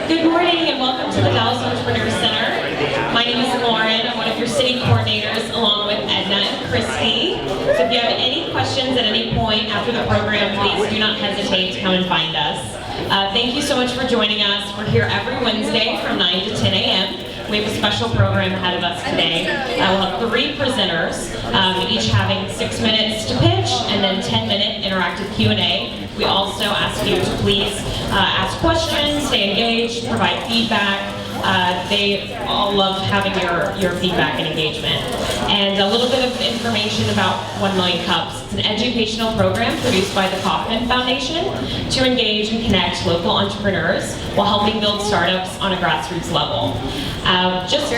Good morning and welcome to the Dallas Entrepreneur Center. My name is Lauren. I'm one of your city coordinators along with Edna and Christy. So if you have any questions at any point after the program, please do not hesitate to come and find us. Thank you so much for joining us. We're here every Wednesday from 9 to 10 a.m. We have a special program ahead of us today. We'll have 3 presenters, each having 6 minutes to pitch and then 10-minute interactive Q&A. We also ask you to please ask questions, stay engaged, provide feedback. They all love having your feedback and engagement. And a little bit of information about 1 Million Cups. It's an educational program produced by the Kauffman Foundation to engage and connect local entrepreneurs while helping build startups on a grassroots level. Just to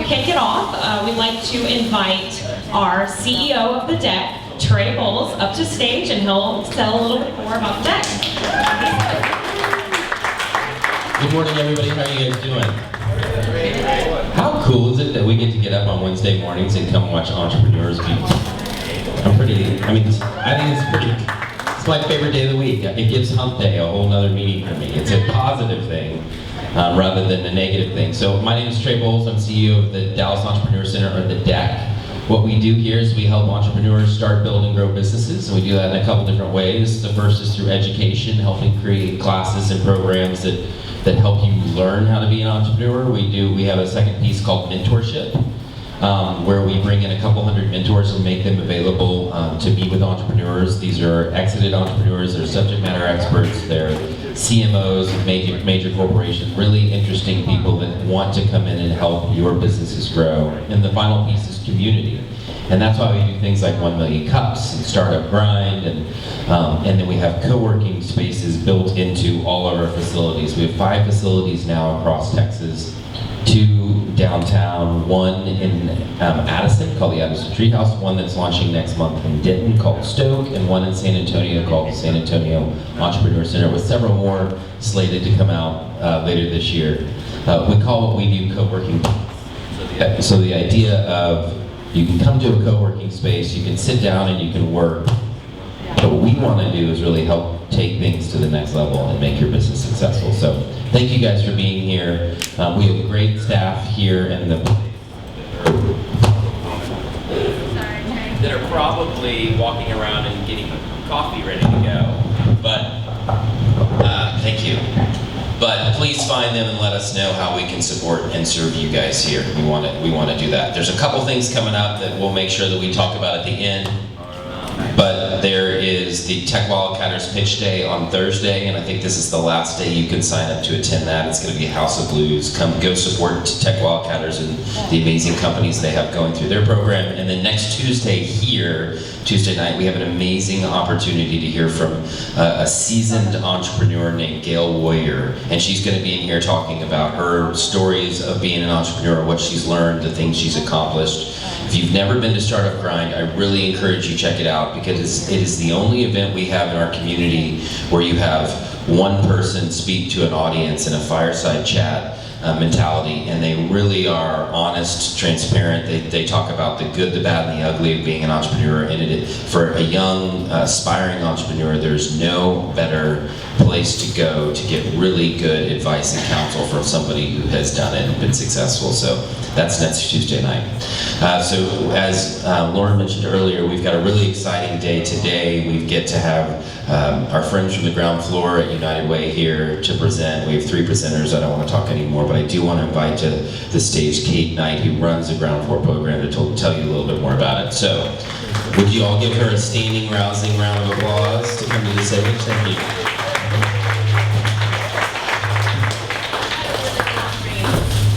kick it off, we'd like to invite our CEO of the deck, Trey Bowles, up to stage, and he'll tell a little bit more about the deck. Good morning, everybody. How are you guys doing? How cool is it that we get to get up on Wednesday mornings and come watch entrepreneurs meet? I think it's my favorite day of the week. It gives Hump Day a whole nother meaning for me. It's a positive thing rather than a negative thing. So my name is Trey Bowles. I'm CEO of the Dallas Entrepreneur Center, or the DEC. What we do here is we help entrepreneurs start, build, and grow businesses, and we do that in a couple different ways. The first is through education, helping create classes and programs that help you learn how to be an entrepreneur. We have a second piece called mentorship, where we bring in a couple hundred mentors and make them available to meet with entrepreneurs. These are exited entrepreneurs, they're subject matter experts, they're CMOs of major corporations, really interesting people that want to come in and help your businesses grow. And the final piece is community. And that's why we do things like 1 Million Cups and Startup Grind, and then we have co-working spaces built into all of our facilities. We have 5 facilities now across Texas, 2 downtown, 1 in Addison called the Addison Treehouse, 1 that's launching next month in Denton called Stoke, and 1 in San Antonio called the San Antonio Entrepreneur Center, with several more slated to come out later this year. We call what we do co-working. So the idea of you can come to a co-working space, you can sit down and you can work. But what we want to do is really help take things to the next level and make your business successful. So thank you guys for being here. We have a great staff here and that are probably walking around and getting coffee ready to go. But thank you. But please find them and let us know how we can support and serve you guys here. We want to do that. There's a couple things coming up that we'll make sure that we talk about at the end. But there is the Tech Wildcatters Pitch Day on Thursday, and I think this is the last day you can sign up to attend that. It's going to be House of Blues. Go support Tech Wildcatters and the amazing companies they have going through their program. And then next Tuesday here, Tuesday night, we have an amazing opportunity to hear from a seasoned entrepreneur named Gail Warrior, and she's going to be in here talking about her stories of being an entrepreneur, what she's learned, the things she's accomplished. If you've never been to Startup Grind, I really encourage you to check it out, because it is the only event we have in our community where you have one person speak to an audience in a fireside chat mentality, and they really are honest, transparent. They talk about the good, the bad, and the ugly of being an entrepreneur. And for a young, aspiring entrepreneur, there's no better place to go to get really good advice and counsel from somebody who has done it and been successful. So that's next Tuesday night. So as Lauren mentioned earlier, we've got a really exciting day today. We get to have our friends from the ground floor at United Way here to present. We have 3 presenters. I don't want to talk anymore, but I do want to invite to the stage Kate Knight, who runs the ground floor program, to tell you a little bit more about it. So would you all give her a standing, rousing round of applause to come to the stage? Thank you.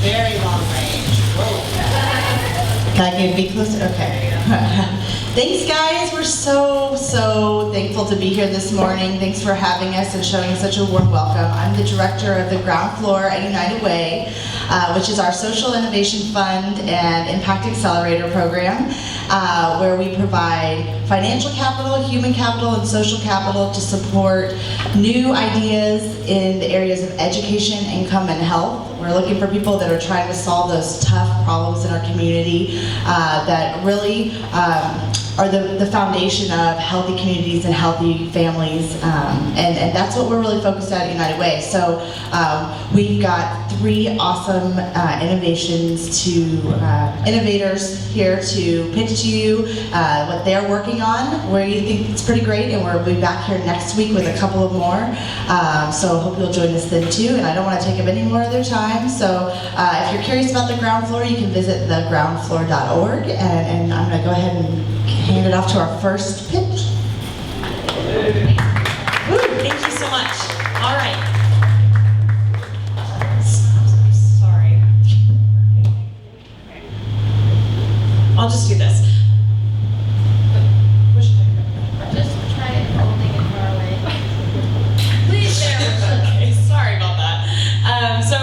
Very long range. Whoa. Can I be closer? Okay. Thanks, guys. We're so thankful to be here this morning. Thanks for having us and showing such a warm welcome. I'm the director of the ground floor at United Way, which is our social innovation fund and impact accelerator program, where we provide financial capital, human capital, and social capital to support new ideas in the areas of education, income, and health. We're looking for people that are trying to solve those tough problems in our community that really are the foundation of healthy communities and healthy families, and that's what we're really focused on at United Way. So we've got 3 awesome innovators here to pitch to you what they're working on, where you think it's pretty great, and we'll be back here next week with a couple of more. So hope you'll join us then too, and I don't want to take up any more of their time, so if you're curious about the ground floor, you can visit thegroundfloor.org, and I'm going to go ahead and hand it off to our first pitch. Woo, thank you so much. All right. Sorry. I'll just do this. Just try it holding it far away. Please, there. Okay, sorry about that. So,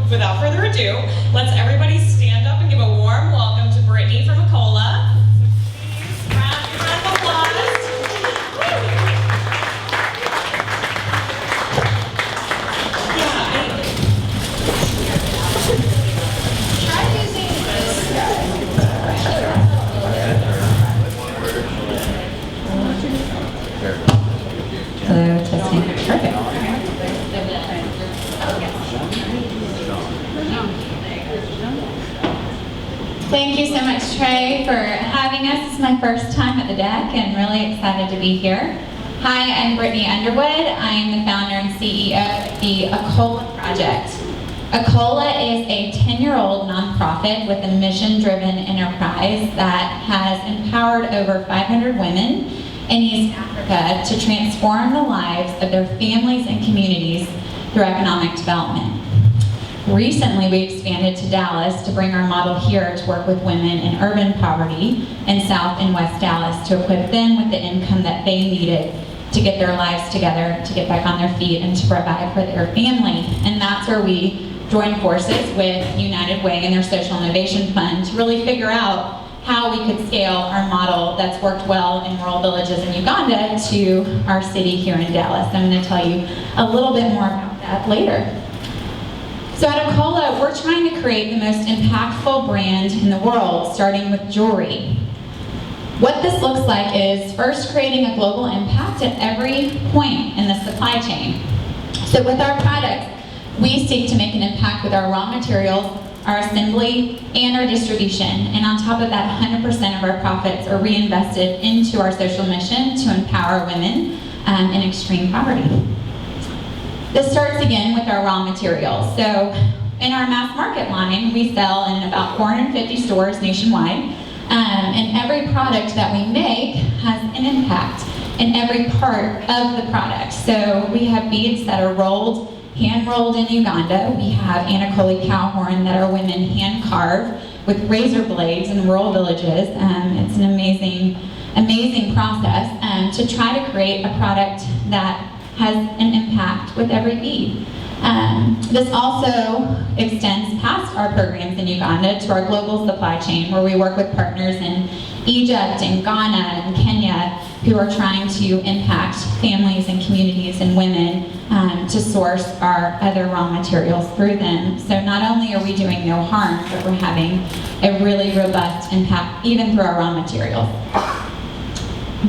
without further ado, let's everybody stand up and give a warm welcome to Brittany from Akola. Please, round of applause. Try using this. Hello, testing. Perfect. Thank you so much, Trey, for having us. This is my first time at the deck and really excited to be here. Hi, I'm Brittany Underwood. I am the founder and CEO of the Akola Project. Akola is a 10-year-old nonprofit with a mission-driven enterprise that has empowered over 500 women in East Africa to transform the lives of their families and communities through economic development. Recently, we expanded to Dallas to bring our model here to work with women in urban poverty in South and West Dallas to equip them with the income that they needed to get their lives together, to get back on their feet, and to provide for their family. And that's where we joined forces with United Way and their Social Innovation Fund to really figure out how we could scale our model that's worked well in rural villages in Uganda to our city here in Dallas. I'm going to tell you a little bit more about that later. So at Akola, we're trying to create the most impactful brand in the world, starting with jewelry. What this looks like is first creating a global impact at every point in the supply chain. So with our products, we seek to make an impact with our raw materials, our assembly, and our distribution. And on top of that, 100% of our profits are reinvested into our social mission to empower women in extreme poverty. This starts again with our raw materials. So in our mass market line, we sell in about 450 stores nationwide. And every product that we make has an impact in every part of the product. So we have beads that are rolled, hand-rolled in Uganda. We have Akola cow horn that our women hand-carve with razor blades in rural villages. It's an amazing process to try to create a product that has an impact with every bead. This also extends past our programs in Uganda to our global supply chain, where we work with partners in Egypt and Ghana and Kenya who are trying to impact families and communities and women to source our other raw materials through them. So not only are we doing no harm, but we're having a really robust impact even through our raw materials.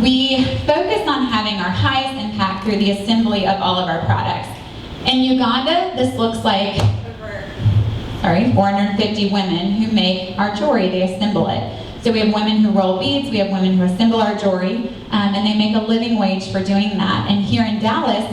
We focus on having our highest impact through the assembly of all of our products. In Uganda, this looks like 450 women who make our jewelry. They assemble it. So we have women who roll beads, we have women who assemble our jewelry, and they make a living wage for doing that. And here in Dallas,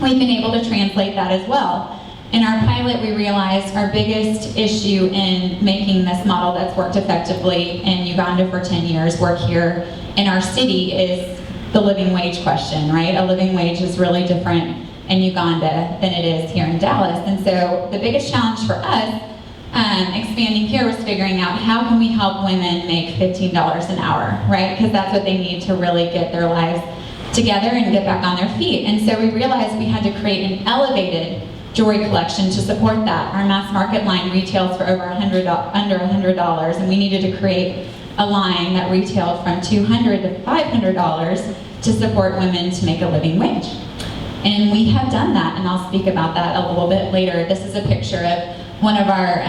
we've been able to translate that as well. In our pilot, we realized our biggest issue in making this model that's worked effectively in Uganda for 10 years work here in our city is the living wage question, right? A living wage is really different in Uganda than it is here in Dallas. And so the biggest challenge for us expanding here was figuring out how can we help women make $15 an hour, right? Because that's what they need to really get their lives together and get back on their feet. And so we realized we had to create an elevated jewelry collection to support that. Our mass market line retails for over under $100, and we needed to create a line that retailed from $200 to $500 to support women to make a living wage. And we have done that, and I'll speak about that a little bit later. This is a picture of one of our,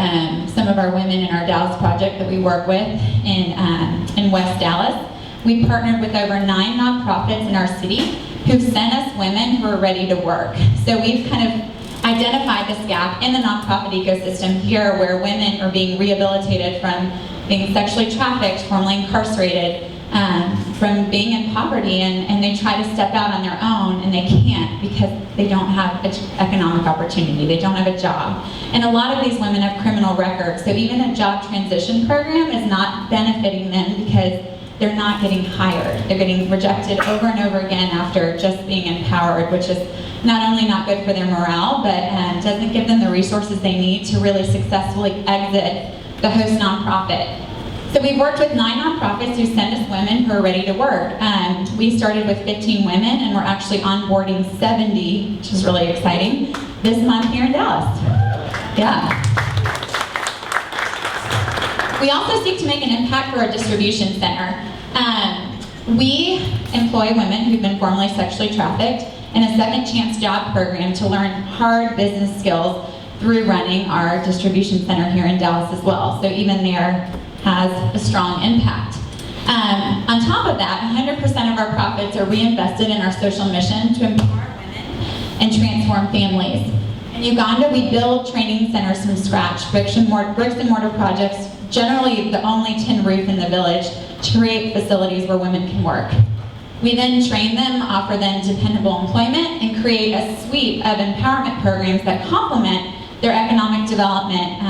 some of our women in our Dallas project that we work with in West Dallas. we partnered with over 9 nonprofits in our city who've sent us women who are ready to work. So we've kind of identified this gap in the nonprofit ecosystem here where women are being rehabilitated from being sexually trafficked, formerly incarcerated, from being in poverty, and they try to step out on their own and they can't because they don't have economic opportunity, they don't have a job. And a lot of these women have criminal records, so even a job transition program is not benefiting them because they're not getting hired. They're getting rejected over and over again after just being empowered, which is not only not good for their morale, but doesn't give them the resources they need to really successfully exit the host nonprofit. So we've worked with 9 nonprofits who send us women who are ready to work. We started with 15 women and we're actually onboarding 70, which is really exciting, this month here in Dallas. Yeah. We also seek to make an impact for our distribution center. We employ women who've been formerly sexually trafficked in a second chance job program to learn hard business skills through running our distribution center here in Dallas as well. So even there has a strong impact. On top of that, 100% of our profits are reinvested in our social mission to empower women and transform families. In Uganda, we build training centers from scratch, bricks and mortar projects, generally the only tin roof in the village, to create facilities where women can work. We then train them, offer them dependable employment, and create a suite of empowerment programs that complement their economic development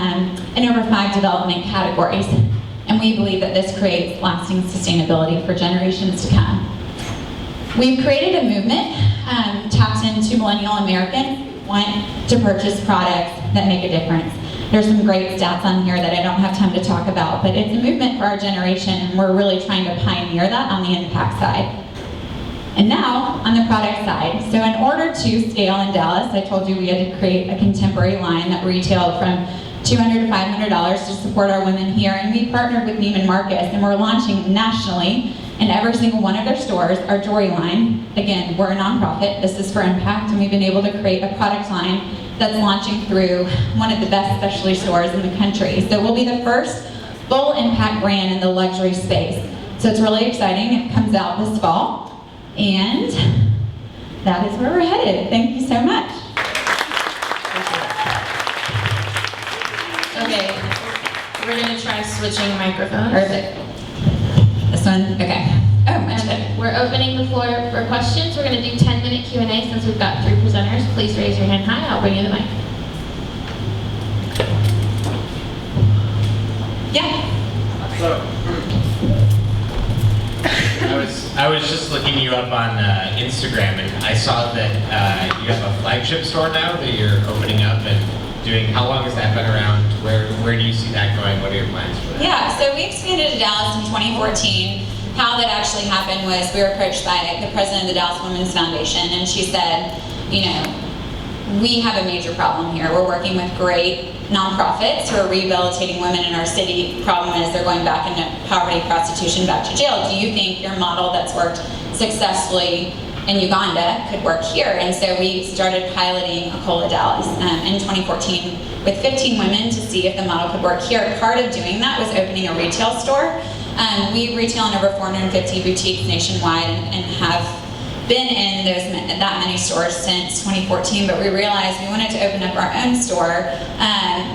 in over 5 development categories. And we believe that this creates lasting sustainability for generations to come. We've created a movement tapped into millennial Americans who want to purchase products that make a difference. There's some great stats on here that I don't have time to talk about, but it's a movement for our generation, and we're really trying to pioneer that on the impact side. And now, on the product side. So in order to scale in Dallas, I told you we had to create a contemporary line that retailed from $200 to $500 to support our women here, and we partnered with Neiman Marcus, and we're launching nationally in every single one of their stores our jewelry line. Again, we're a nonprofit, this is for impact, and we've been able to create a product line that's launching through one of the best specialty stores in the country. So we'll be the first full impact brand in the luxury space. So it's really exciting, it comes out this fall. And that is where we're headed. Thank you so much. Okay, we're gonna try switching microphones. Perfect. This one, okay. Oh, much better. And we're opening the floor for questions. We're gonna do 10-minute Q&A since we've got 3 presenters. Please raise your hand high, I'll bring you the mic. Yeah. I was just looking you up on Instagram, and I saw that you have a flagship store now that you're opening up and doing. How long has that been around? Where do you see that going? What are your plans for that? Yeah, so we expanded to Dallas in 2014. How that actually happened was we were approached by the president of the Dallas Women's Foundation, and she said, you know, we have a major problem here. We're working with great nonprofits who are rehabilitating women in our city. Problem is they're going back into poverty, prostitution, back to jail. Do you think your model that's worked successfully in Uganda could work here? And so we started piloting Akola Dallas in 2014 with 15 women to see if the model could work here. Part of doing that was opening a retail store. We retail in over 450 boutiques nationwide and have been in that many stores since 2014, but we realized we wanted to open up our own store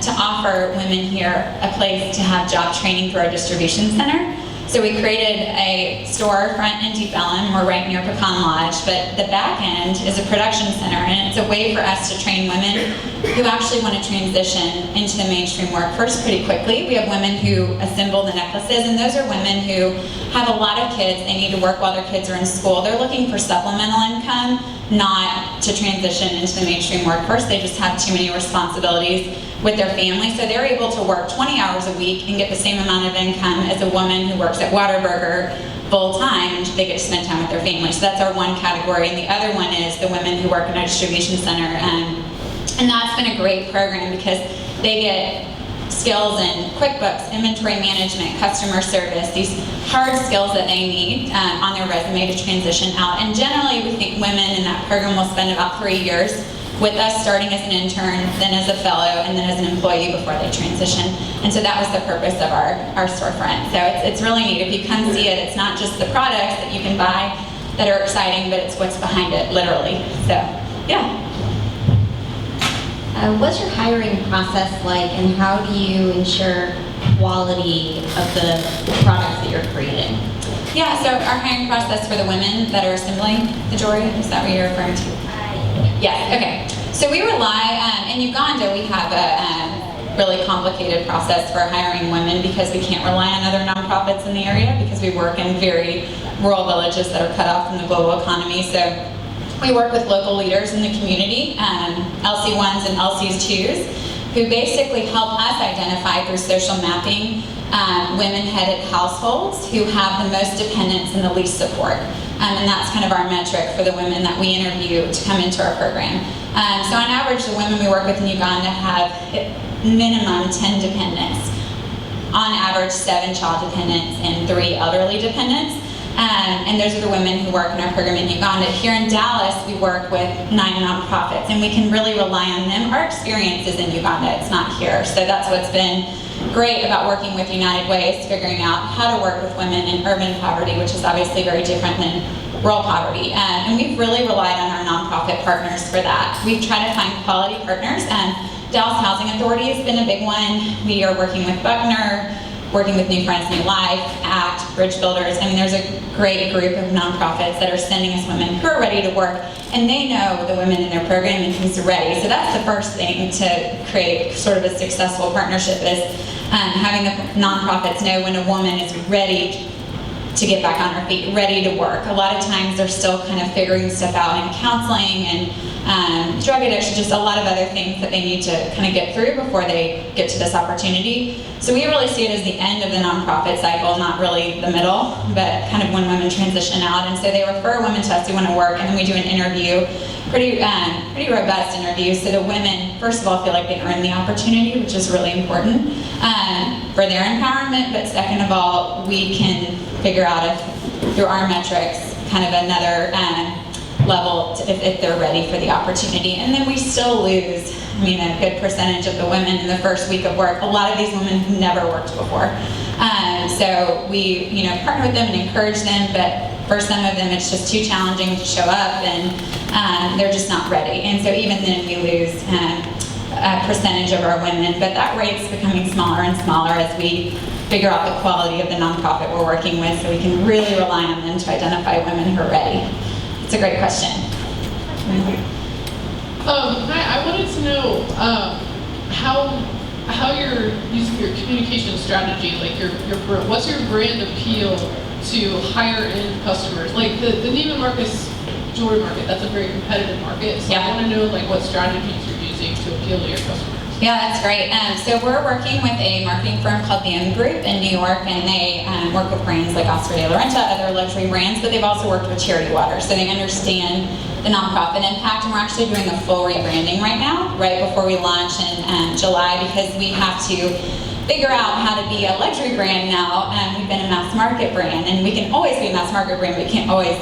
to offer women here a place to have job training through our distribution center. So we created a storefront in Deep Ellum. We're right near Pecan Lodge, but the back end is a production center, and it's a way for us to train women who actually want to transition into the mainstream workforce pretty quickly. We have women who assemble the necklaces, and those are women who have a lot of kids. They need to work while their kids are in school. They're looking for supplemental income, not to transition into the mainstream workforce. They just have too many responsibilities with their family, so they're able to work 20 hours a week and get the same amount of income as a woman who works at Whataburger full time, and they get to spend time with their family. So that's our one category, and the other one is the women who work in our distribution center, and that's been a great program because they get skills in QuickBooks, inventory management, customer service, these hard skills that they need on their resume to transition out. And generally, we think women in that program will spend about 3 years with us starting as an intern, then as a fellow, and then as an employee before they transition. And so that was the purpose of our storefront. So it's really neat. If you come see it, it's not just the products that you can buy that are exciting, but it's what's behind it, literally. So, yeah. What's your hiring process like, and how do you ensure quality of the products that you're creating? Yeah, so our hiring process for the women that are assembling the jewelry, is that what you're referring to? Yes, okay. So we rely, in Uganda we have a really complicated process for hiring women because we can't rely on other nonprofits in the area because we work in very rural villages that are cut off from the global economy. So we work with local leaders in the community, LC1s and LCs2s, who basically help us identify through social mapping women-headed households who have the most dependents and the least support. And that's kind of our metric for the women that we interview to come into our program. So on average, the women we work with in Uganda have minimum 10 dependents. On average, 7 child dependents and 3 elderly dependents. And those are the women who work in our program in Uganda. Here in Dallas, we work with 9 nonprofits, and we can really rely on them. Our experience is in Uganda, it's not here. So that's what's been great about working with United Way, is figuring out how to work with women in urban poverty, which is obviously very different than rural poverty. And we've really relied on our nonprofit partners for that. We've tried to find quality partners. Dallas Housing Authority has been a big one. We are working with Buckner, working with New Friends, New Life, ACT, Bridge Builders. I mean, there's a great group of nonprofits that are sending us women who are ready to work, and they know the women in their program and who's ready. So that's the first thing to create sort of a successful partnership is having the nonprofits know when a woman is ready to get back on her feet, ready to work. A lot of times they're still kind of figuring stuff out in counseling and drug addiction, just a lot of other things that they need to kind of get through before they get to this opportunity. So we really see it as the end of the nonprofit cycle, not really the middle, but kind of when women transition out. And so they refer women to us who want to work, and then we do an interview, pretty robust interview, so the women, first of all, feel like they earn the opportunity, which is really important for their empowerment, but second of all, we can figure out if, through our metrics, kind of another level if they're ready for the opportunity. And then we still lose, I mean, a good percentage of the women in the first week of work. A lot of these women have never worked before. So we, partner with them and encourage them, but for some of them it's just too challenging to show up, and they're just not ready. And so even then we lose a percentage of our women, but that rate's becoming smaller and smaller as we figure out the quality of the nonprofit we're working with, so we can really rely on them to identify women who are ready. It's a great question. Hi, I wanted to know how you're using your communication strategy, like what's your brand appeal to higher end customers? Like the Neiman Marcus jewelry market, that's a very competitive market. So Yeah. I want to know like what strategies you're using to appeal to your customers. Yeah, that's great. So we're working with a marketing firm called the M Group in New York, and they work with brands like Oscar de la Renta, other luxury brands, but they've also worked with Charity Water, so they understand the nonprofit impact. And we're actually doing a full rebranding right now, right before we launch in July, because we have to figure out how to be a luxury brand now. We've been a mass market brand, and we can always be a mass market brand, but we can't always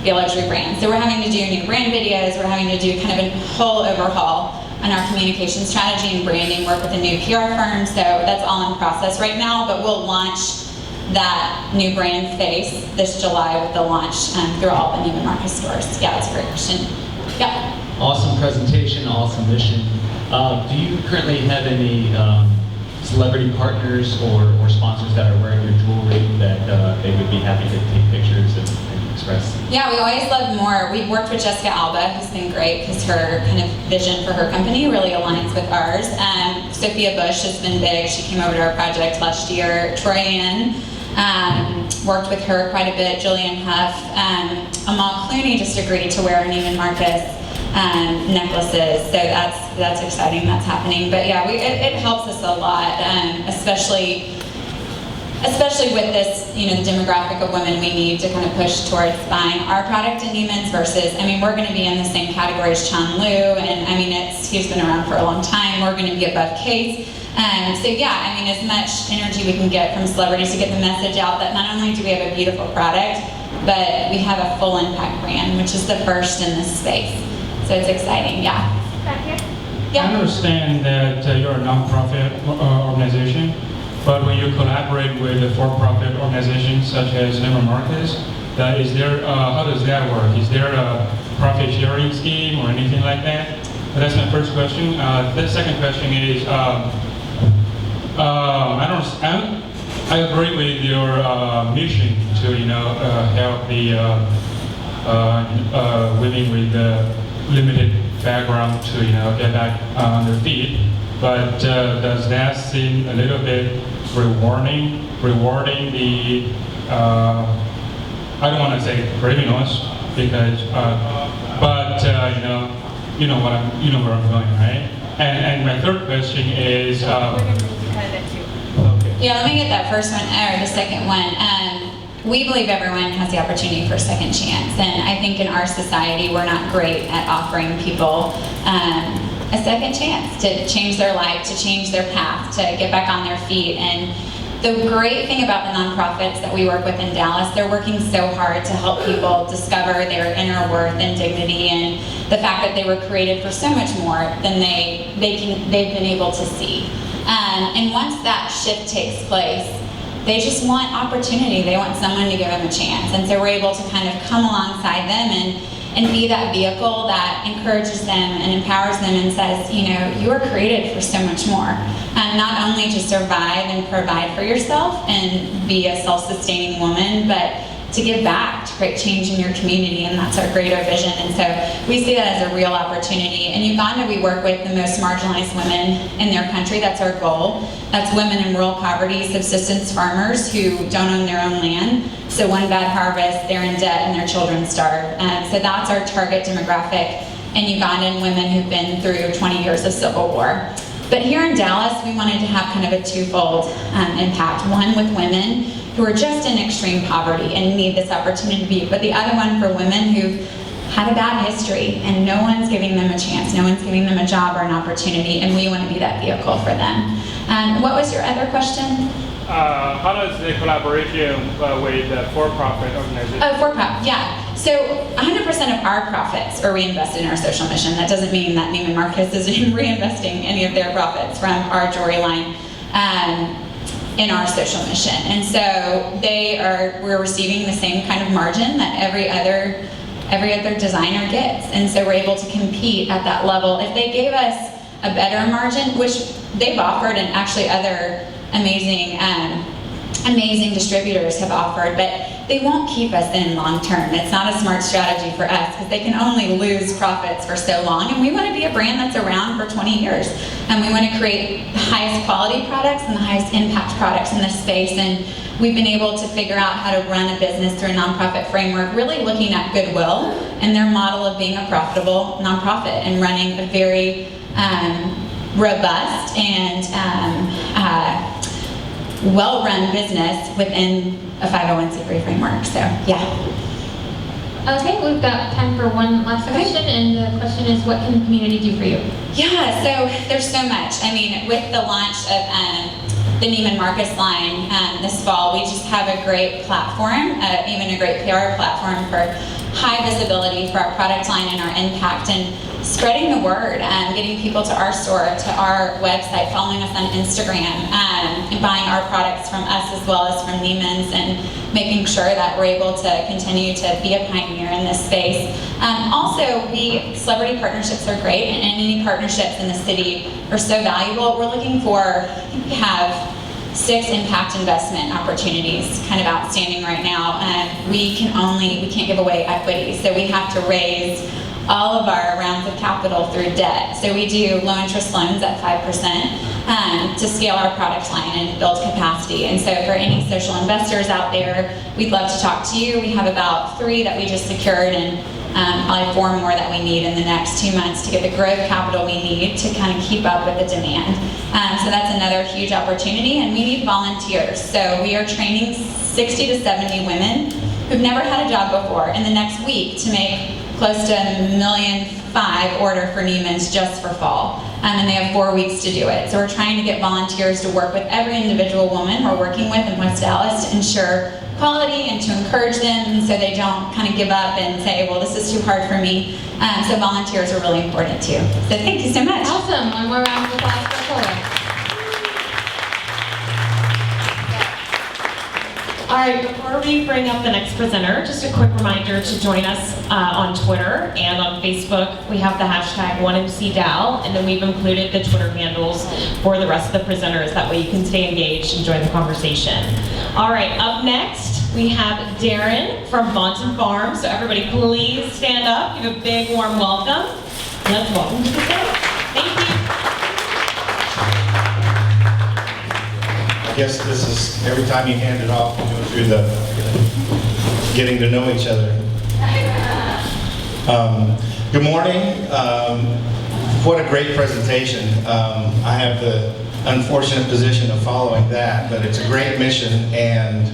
be a luxury brand. So we're having to do new brand videos, we're having to do kind of a whole overhaul on our communication strategy and branding, work with a new PR firm, so that's all in process right now, but we'll launch that new brand face this July with the launch through all the Neiman Marcus stores. Yeah, that's a great question. Yeah. Awesome presentation, awesome mission. Do you currently have any celebrity partners or sponsors that are wearing your jewelry that they would be happy to take pictures and express? Yeah, we always love more. We've worked with Jessica Alba, who's been great because her kind of vision for her company really aligns with ours. Sophia Bush has been big. She came over to our project last year. Troy Ann, worked with her quite a bit. Julianne Huff. Amal Clooney just agreed to wear Neiman Marcus necklaces, so that's exciting. That's happening. But yeah, it helps us a lot, especially with this, the demographic of women we need to kind of push towards buying our product in Neiman's versus, we're going to be in the same category as Chan Lu, and he's been around for a long time. We're going to be above Kate. So yeah, as much energy we can get from celebrities to get the message out that not only do we have a beautiful product, but we have a full impact brand, which is the first in this space. So it's exciting, yeah. back here. I understand that you're a nonprofit organization, but when you collaborate with a for-profit organization such as Neiman Marcus, is there, how does that work? Is there a profit sharing scheme or anything like that? That's my first question. The second question is, I agree with your mission to help the women with limited background to get back on their feet. But does that seem a little bit rewarding the I don't want to say criminals because but you know where I'm going, right? And my third question is Yeah, let me get that first one, or the second one. We believe everyone has the opportunity for a second chance, and I think in our society we're not great at offering people a second chance to change their life, to change their path, to get back on their feet. And the great thing about the nonprofits that we work with in Dallas, they're working so hard to help people discover their inner worth and dignity, and the fact that they were created for so much more than they've been able to see. And once that shift takes place, they just want opportunity. They want someone to give them a chance. And so we're able to kind of come alongside them and be that vehicle that encourages them and empowers them and says, you are created for so much more. Not only to survive and provide for yourself and be a self-sustaining woman, but to give back, to create change in your community, and that's our greater vision. And so we see that as a real opportunity. In Uganda, we work with the most marginalized women in their country. That's our goal. That's women in rural poverty, subsistence farmers who don't own their own land. So one bad harvest, they're in debt and their children starve. So that's our target demographic in Ugandan women who've been through 20 years of civil war. But here in Dallas, we wanted to have kind of a twofold impact. One with women who are just in extreme poverty and need this opportunity, but the other one for women who've had a bad history and no one's giving them a chance, no one's giving them a job or an opportunity, and we want to be that vehicle for them. What was your other question? How does the collaboration with the for-profit organization? Oh, for-profit, yeah. So 100% of our profits are reinvested in our social mission. That doesn't mean that Neiman Marcus is reinvesting any of their profits from our jewelry line in our social mission. And so we're receiving the same kind of margin that every other designer gets. And so we're able to compete at that level. If they gave us a better margin, which they've offered, and actually other amazing distributors have offered, but they won't keep us in long term. It's not a smart strategy for us because they can only lose profits for so long, and we want to be a brand that's around for 20 years. And we want to create the highest quality products and the highest impact products in this space. And we've been able to figure out how to run a business through a nonprofit framework, really looking at goodwill and their model of being a profitable nonprofit and running a very robust and well-run business within a 501c3 framework. So, yeah. Okay, we've got time for one last question, and the question is, what can the community do for you? Yeah, so there's so much. I mean, with the launch of the Neiman Marcus line this fall, we just have a great platform, even a great PR platform for high visibility for our product line and our impact, and spreading the word, getting people to our store, to our website, following us on Instagram, and buying our products from us as well as from Neiman's, and making sure that we're able to continue to be a pioneer in this space. Also, celebrity partnerships are great, and any partnerships in the city are so valuable. We're looking for, I think we have 6 impact investment opportunities kind of outstanding right now. We can't give away equity, so we have to raise all of our rounds of capital through debt. So we do low interest loans at 5% to scale our product line and build capacity. And so for any social investors out there, we'd love to talk to you. We have about 3 that we just secured, and probably 4 more that we need in the next 2 months to get the growth capital we need to kind of keep up with the demand. So that's another huge opportunity, and we need volunteers. So we are training 60 to 70 women who've never had a job before in the next week to make close to $1.5 million order for Neiman's just for fall. And they have 4 weeks to do it. So we're trying to get volunteers to work with every individual woman we're working with in West Dallas to ensure quality and to encourage them so they don't kind of give up and say, well, this is too hard for me. So volunteers are really important too. So thank you so much. Awesome. One more round of applause for Akola. All right, before we bring up the next presenter, just a quick reminder to join us on Twitter and on Facebook. We have the hashtag 1MCDAL, and then we've included the Twitter handles for the rest of the presenters. That way you can stay engaged and join the conversation. All right, up next, we have Darren from Bonton Farm. So everybody please stand up, give a big warm welcome. Let's welcome to the stage. Thank you. I guess this is every time you hand it off, you go through the getting to know each other. Good morning. What a great presentation. I have the unfortunate position of following that, but it's a great mission, and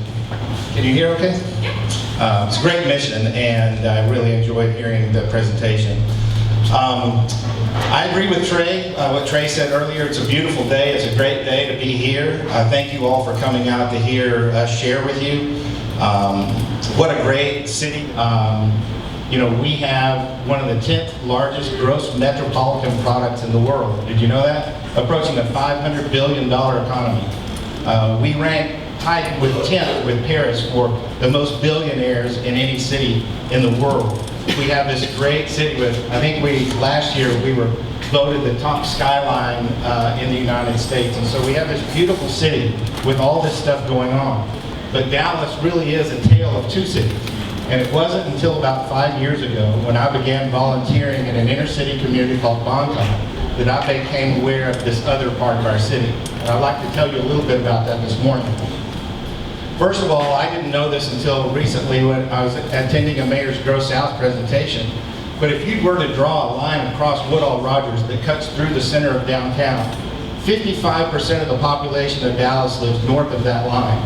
can you hear okay? It's a great mission, and I really enjoyed hearing the presentation. I agree with Trey, what Trey said earlier. It's a beautiful day. It's a great day to be here. Thank you all for coming out to hear us share with you. What a great city. You know, we have one of the 10th largest gross metropolitan products in the world. Did you know that? Approaching a $500 billion economy. We rank tied with 10th with Paris for the most billionaires in any city in the world. We have this great city with, I think last year we were voted the top skyline in the United States. And so we have this beautiful city with all this stuff going on. But Dallas really is a tale of two cities. And it wasn't until about 5 years ago when I began volunteering in an inner city community called Bonton that I became aware of this other part of our city. And I'd like to tell you a little bit about that this morning. First of all, I didn't know this until recently when I was attending a Mayor's Grow South presentation. But if you were to draw a line across Woodall Rogers that cuts through the center of downtown, 55% of the population of Dallas lives north of that line.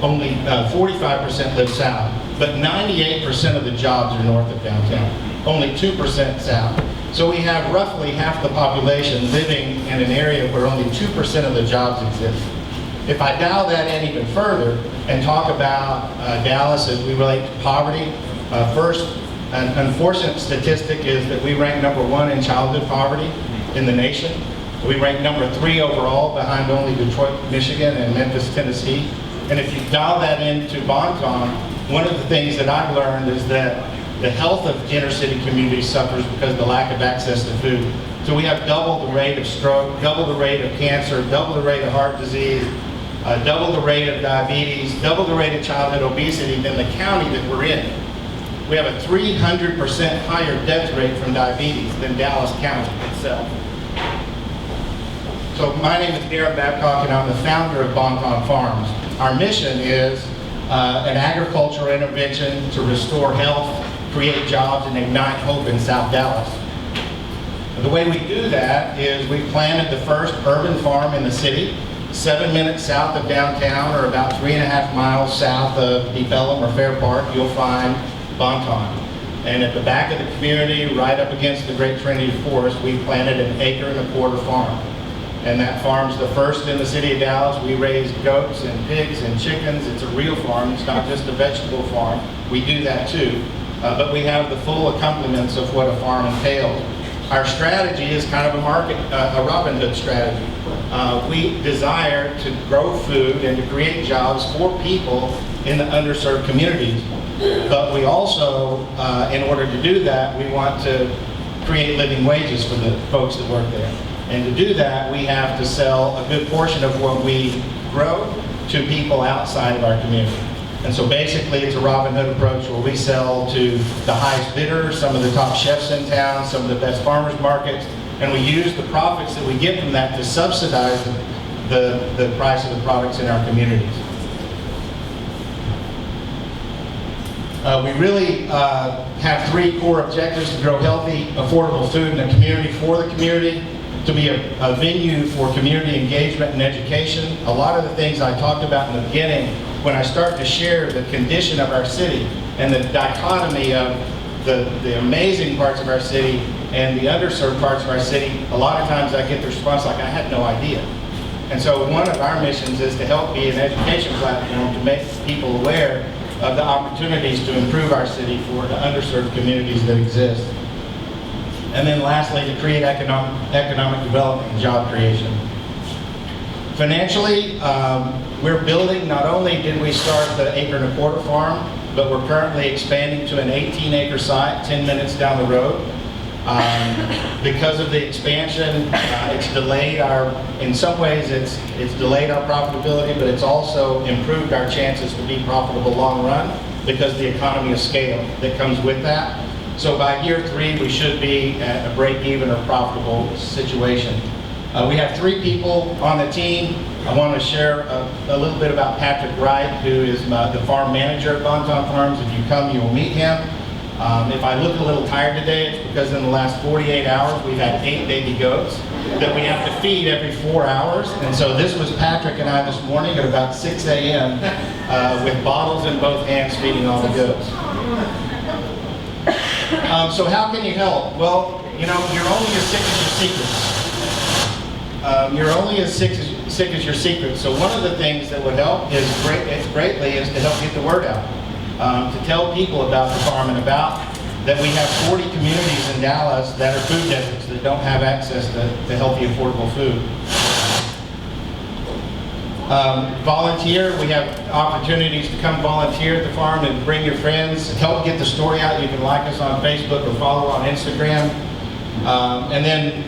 Only 45% live south. But 98% of the jobs are north of downtown. Only 2% south. So we have roughly half the population living in an area where only 2% of the jobs exist. If I dial that in even further and talk about Dallas as we relate to poverty, first, an unfortunate statistic is that we rank #1 in childhood poverty in the nation. We rank #3 overall, behind only Detroit, Michigan, and Memphis, Tennessee. And if you dial that into Bonton, one of the things that I've learned is that the health of inner city communities suffers because of the lack of access to food. So we have double the rate of stroke, double the rate of cancer, double the rate of heart disease, double the rate of diabetes, double the rate of childhood obesity than the county that we're in. We have a 300% higher death rate from diabetes than Dallas County itself. So my name is Darren Babcock, and I'm the founder of Bonton Farms. Our mission is an agricultural intervention to restore health, create jobs, and ignite hope in South Dallas. The way we do that is we planted the first urban farm in the city, 7 minutes south of downtown, or about 3.5 miles south of Deep Ellum or Fair Park. You'll find Bonton. And at the back of the community, right up against the Great Trinity Forest, we planted an 1.25 acre farm. And that farm's the first in the city of Dallas. We raise goats and pigs and chickens. It's a real farm. It's not just a vegetable farm. We do that too. But we have the full accompaniments of what a farm entails. Our strategy is kind of a Robin Hood strategy. We desire to grow food and to create jobs for people in the underserved communities. But we also, in order to do that, we want to create living wages for the folks that work there. And to do that, we have to sell a good portion of what we grow to people outside of our community. And so basically it's a Robin Hood approach where we sell to the highest bidder, some of the top chefs in town, some of the best farmers markets, and we use the profits that we get from that to subsidize the price of the products in our communities. We really have 3 core objectives: to grow healthy, affordable food in the community for the community, to be a venue for community engagement and education. A lot of the things I talked about in the beginning, when I start to share the condition of our city and the dichotomy of the amazing parts of our city and the underserved parts of our city, a lot of times I get the response like, I had no idea. And so one of our missions is to help be an education platform to make people aware of the opportunities to improve our city for the underserved communities that exist. And then lastly, to create economic development and job creation. Financially, we're building, not only did we start the 1.25 acre farm, but we're currently expanding to an 18-acre site 10 minutes down the road. Because of the expansion, it's delayed in some ways it's delayed our profitability, but it's also improved our chances to be profitable long run because the economy of scale that comes with that. So by year 3, we should be at a break-even or profitable situation. We have 3 people on the team. I want to share a little bit about Patrick Wright, who is the farm manager at Bonton Farms. If you come, you will meet him. If I look a little tired today, it's because in the last 48 hours, we've had 8 baby goats that we have to feed every 4 hours. And so this was Patrick and I this morning at about 6 a.m. With bottles in both hands feeding all the goats. So how can you help? Well, you know, you're only as sick as your secrets. You're only as sick as your secrets. So one of the things that would help greatly is to help get the word out. To tell people about the farm and about that we have 40 communities in Dallas that are food deserts that don't have access to healthy, affordable food. Volunteer, we have opportunities to come volunteer at the farm and bring your friends, help get the story out. You can like us on Facebook or follow on Instagram. And then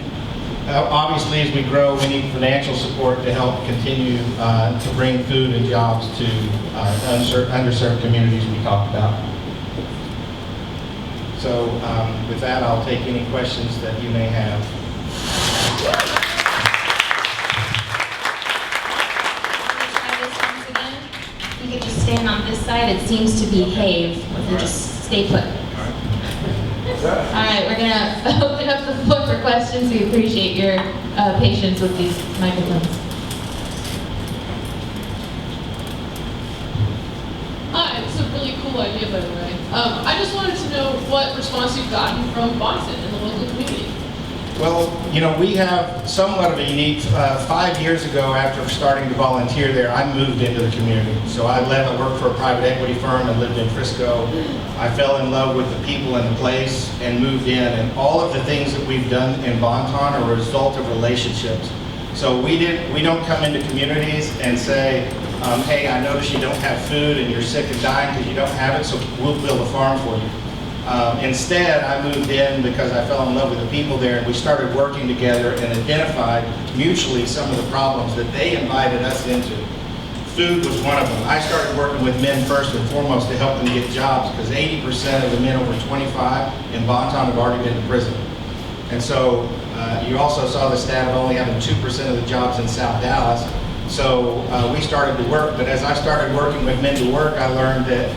obviously as we grow, we need financial support to help continue to bring food and jobs to underserved communities we talked about. So with that, I'll take any questions that you may have. You could just stand on this side. It seems to behave if you just stay put. All right, we're gonna open up the floor for questions. We appreciate your patience with these microphones. Hi, it's a really cool idea, by the way. I just wanted to know what response you've gotten from Bonton and the local community. Well, you know, we have somewhat of a unique, 5 years ago after starting to volunteer there, I moved into the community. So I worked for a private equity firm and lived in Frisco. I fell in love with the people and the place and moved in. And all of the things that we've done in Bonton are a result of relationships. So we don't come into communities and say, hey, I notice you don't have food and you're sick and dying because you don't have it, so we'll build a farm for you. Instead, I moved in because I fell in love with the people there, and we started working together and identified mutually some of the problems that they invited us into. Food was one of them. I started working with men first and foremost to help them get jobs because 80% of the men over 25 in Bonton have already been to prison. And so you also saw the stat of only having 2% of the jobs in South Dallas. So we started to work, but as I started working with men to work, I learned that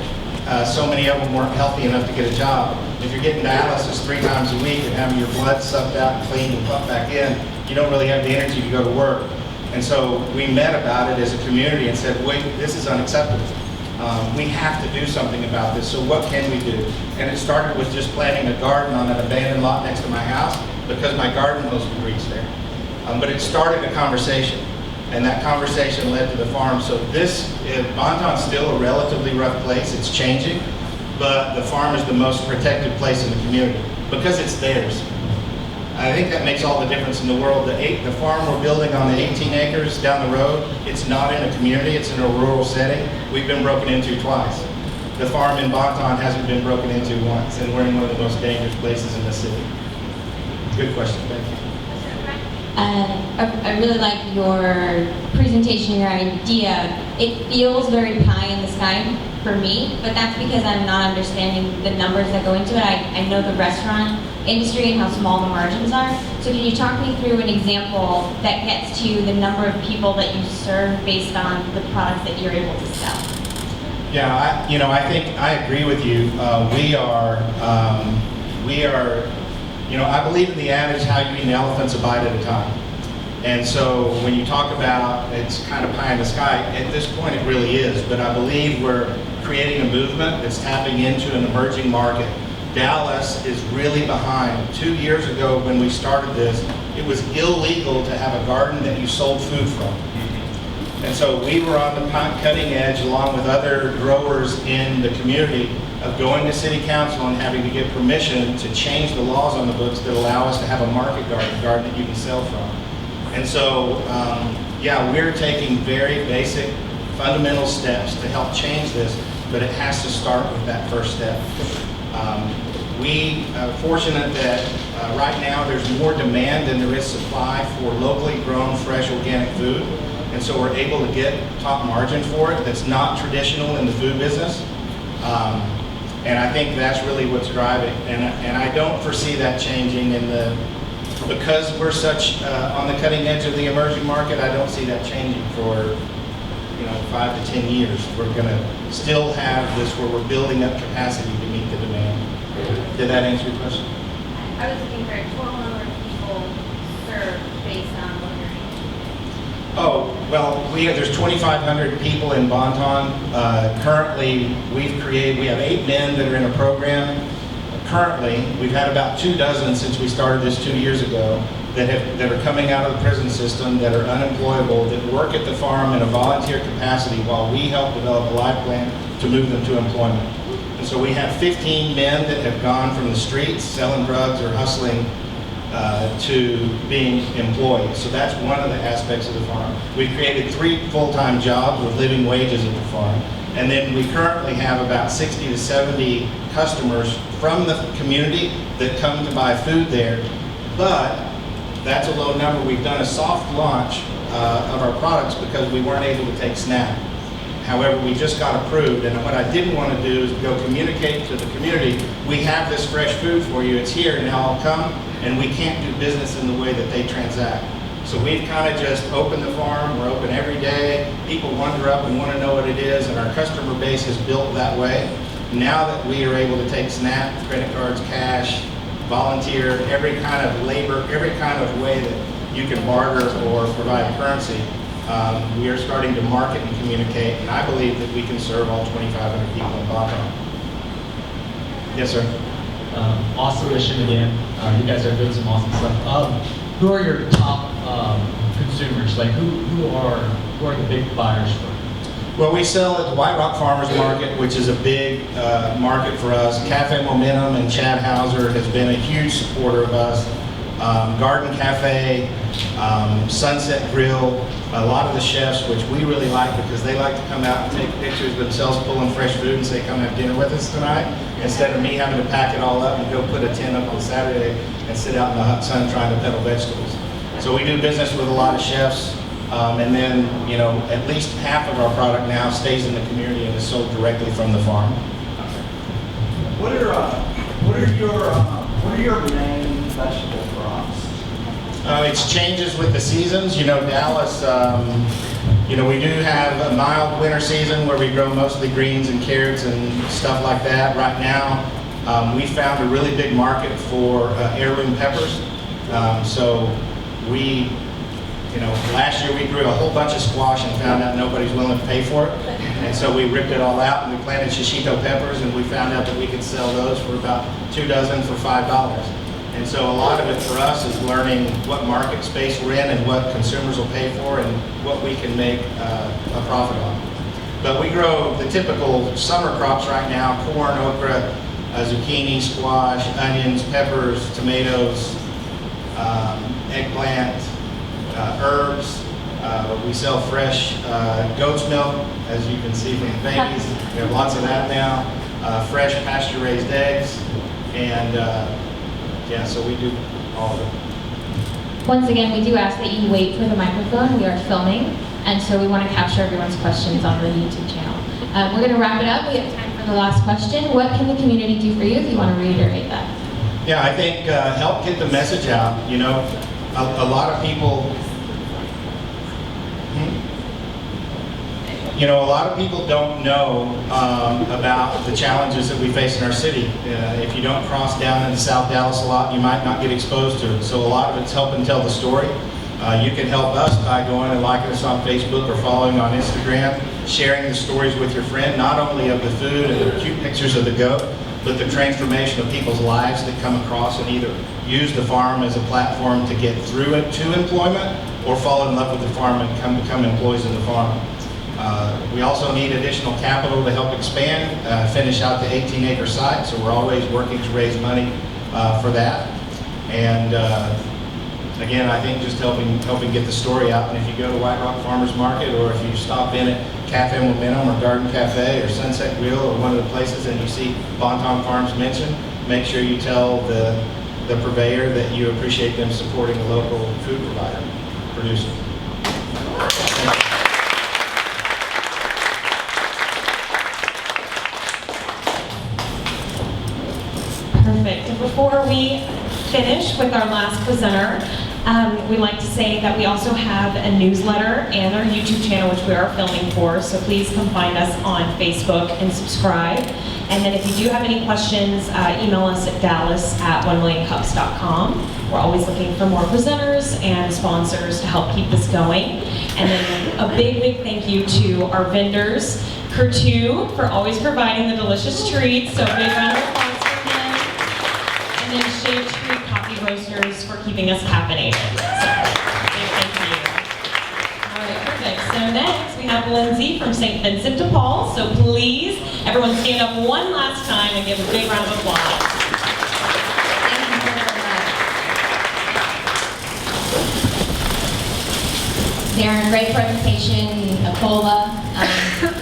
so many of them weren't healthy enough to get a job. If you're getting dialysis 3 times a week and having your blood sucked out and cleaned and pumped back in, you don't really have the energy to go to work. And so we met about it as a community and said, wait, this is unacceptable. We have to do something about this, so what can we do? And it started with just planting a garden on an abandoned lot next to my house because my garden hose would reach there. But it started a conversation. And that conversation led to the farm. So Bonton's still a relatively rough place. It's changing, but the farm is the most protected place in the community because it's theirs. I think that makes all the difference in the world. The farm we're building on the 18 acres down the road, it's not in a community, it's in a rural setting. We've been broken into twice. The farm in Bonton hasn't been broken into once, and we're in one of the most dangerous places in the city. Good question, thank you. I really like your presentation, your idea. It feels very pie in the sky for me, but that's because I'm not understanding the numbers that go into it. I know the restaurant industry and how small the margins are. So can you talk me through an example that gets to the number of people that you serve based on the products that you're able to sell? Yeah, I think I agree with you. I believe in the adage, how you eat an elephant's a bite at a time. And so when you talk about it's kind of pie in the sky, at this point it really is. But I believe we're creating a movement that's tapping into an emerging market. Dallas is really behind. 2 years ago when we started this, it was illegal to have a garden that you sold food from. And so we were on the cutting edge, along with other growers in the community, of going to city council and having to get permission to change the laws on the books that allow us to have a market garden that you can sell from. And so, yeah, we're taking very basic, fundamental steps to help change this, but it has to start with that first step. We are fortunate that right now there's more demand than there is supply for locally grown, fresh, organic food. And so we're able to get top margin for it that's not traditional in the food business. And I think that's really what's driving. And I don't foresee that changing because we're such on the cutting edge of the emerging market, I don't see that changing for 5 to 10 years. We're gonna still have this where we're building up capacity to meet the demand. Did that answer your question? I was looking for a total number of people served based on what you're eating. Oh, well, there's 2,500 people in Bonton. Currently, we have 8 men that are in a program. Currently, we've had about 24 since we started this 2 years ago that are coming out of the prison system, that are unemployable, that work at the farm in a volunteer capacity while we help develop a life plan to move them to employment. And so we have 15 men that have gone from the streets, selling drugs or hustling, to being employed. So that's one of the aspects of the farm. We've created 3 full-time jobs with living wages at the farm. And then we currently have about 60 to 70 customers from the community that come to buy food there. But that's a low number. We've done a soft launch of our products because we weren't able to take SNAP. However, we just got approved, and what I didn't want to do is go communicate to the community, we have this fresh food for you, it's here, now I'll come, and we can't do business in the way that they transact. So we've kind of just opened the farm, we're open every day, people wander up and want to know what it is, and our customer base is built that way. Now that we are able to take SNAP, credit cards, cash, volunteer, every kind of labor, every kind of way that you can barter or provide currency, we are starting to market and communicate, and I believe that we can serve all 2,500 people in Bonton. Yes, sir. Awesome mission again. You guys are doing some awesome stuff. Who are your top consumers? Like who are the big buyers for? Well, we sell at the White Rock Farmers Market, which is a big market for us. Cafe Momentum and Chad Hauser has been a huge supporter of us. Garden Cafe, Sunset Grill, a lot of the chefs, which we really like because they like to come out and take pictures of themselves pulling fresh food and say, come have dinner with us tonight, instead of me having to pack it all up and go put a tent up on Saturday and sit out in the hot sun trying to peddle vegetables. So we do business with a lot of chefs, and then, at least half of our product now stays in the community and is sold directly from the farm. What are your main vegetable crops? It changes with the seasons. Dallas, we do have a mild winter season where we grow mostly greens and carrots and stuff like that. Right now, we found a really big market for heirloom peppers. So we, last year we grew a whole bunch of squash and found out nobody's willing to pay for it. And so we ripped it all out and we planted shishito peppers, and we found out that we could sell those for about 2 dozen for $5. And so a lot of it for us is learning what market space we're in and what consumers will pay for and what we can make a profit on. But we grow the typical summer crops right now: corn, okra, zucchini, squash, onions, peppers, tomatoes, eggplant, herbs. We sell fresh goat's milk, as you can see from the babies. We have lots of that now. Fresh pasture-raised eggs, and so we do all of it. Once again, we do ask that you wait for the microphone. We are filming, and so we want to capture everyone's questions on the YouTube channel. We're going to wrap it up. We have time for the last question. What can the community do for you, if you want to reiterate that? Yeah, I think help get the message out. A lot of people, a lot of people don't know about the challenges that we face in our city. If you don't cross down into South Dallas a lot, you might not get exposed to it. So a lot of it's helping tell the story. You can help us by going and liking us on Facebook or following on Instagram, sharing the stories with your friend, not only of the food and the cute pictures of the goat, with the transformation of people's lives that come across and either use the farm as a platform to get through it to employment or fall in love with the farm and become employees of the farm. We also need additional capital to help expand, finish out the 18-acre site, so we're always working to raise money for that. And again, I think just helping get the story out. And if you go to White Rock Farmers Market, or if you stop in at Cafe Momentum or Garden Cafe or Sunset Grill or one of the places and you see Bonton Farms mentioned, make sure you tell the purveyor that you appreciate them supporting a local food producer. Perfect. And before we finish with our last presenter, we'd like to say that we also have a newsletter and our YouTube channel, which we are filming for, so please come find us on Facebook and subscribe. And then if you do have any questions, email us at dallas@1millioncups.com. We're always looking for more presenters and sponsors to help keep this going. And then a big, big thank you to our vendors, Kurtu, for always providing the delicious treats, so big round of applause for them. And then Shade Tree Coffee Roasters for keeping us caffeinated. So, big thank you. All right, perfect. So next we have Lindsay from Saint Vincent de Paul. So please, everyone stand up one last time and give a big round of applause. Darren, great presentation, Akola.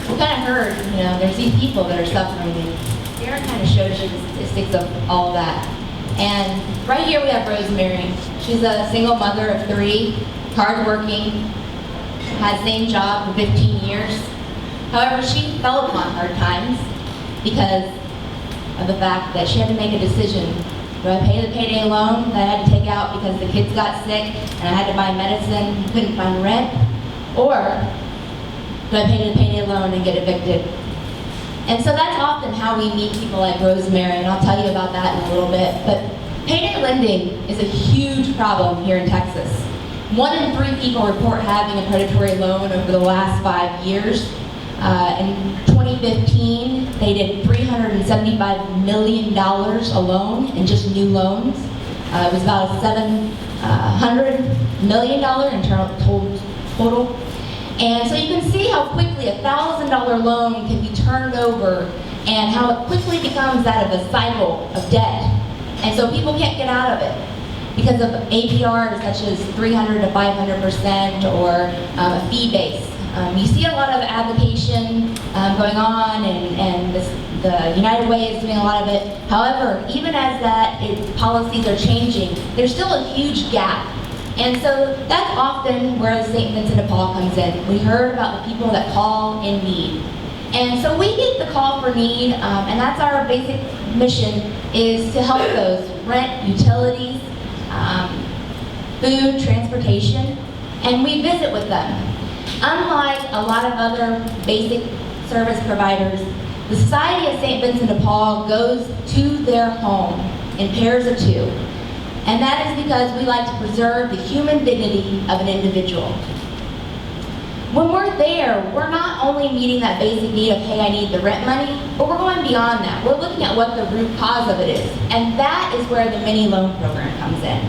We kind of heard, there's these people that are suffering, and Darren kind of showed you the statistics of all of that. And right here we have Rosemary. She's a single mother of 3, hardworking, had the same job for 15 years. However, she fell upon hard times because of the fact that she had to make a decision. Do I pay the payday loan that I had to take out because the kids got sick and I had to buy medicine, couldn't find rent? Or do I pay the payday loan and get evicted? And so that's often how we meet people like Rosemary, and I'll tell you about that in a little bit. But payday lending is a huge problem here in Texas. 1 in 3 people report having a predatory loan over the last 5 years. In 2015, they did $375 million alone in just new loans. It was about a $700 million in total. And so you can see how quickly a $1,000 loan can be turned over and how it quickly becomes that of a cycle of debt. And so people can't get out of it because of APRs such as 300 to 500% or a fee base. You see a lot of application going on, and the United Way is doing a lot of it. However, even as policies are changing, there's still a huge gap. And so that's often where the Saint Vincent de Paul comes in. We heard about the people that call in need. And so we get the call for need, and that's our basic mission, is to help those rent, utilities, food, transportation, and we visit with them. Unlike a lot of other basic service providers, the Society of Saint Vincent de Paul goes to their home in pairs of 2. And that is because we like to preserve the human dignity of an individual. When we're there, we're not only meeting that basic need of, hey, I need the rent money, but we're going beyond that. We're looking at what the root cause of it is. And that is where the mini loan program comes in.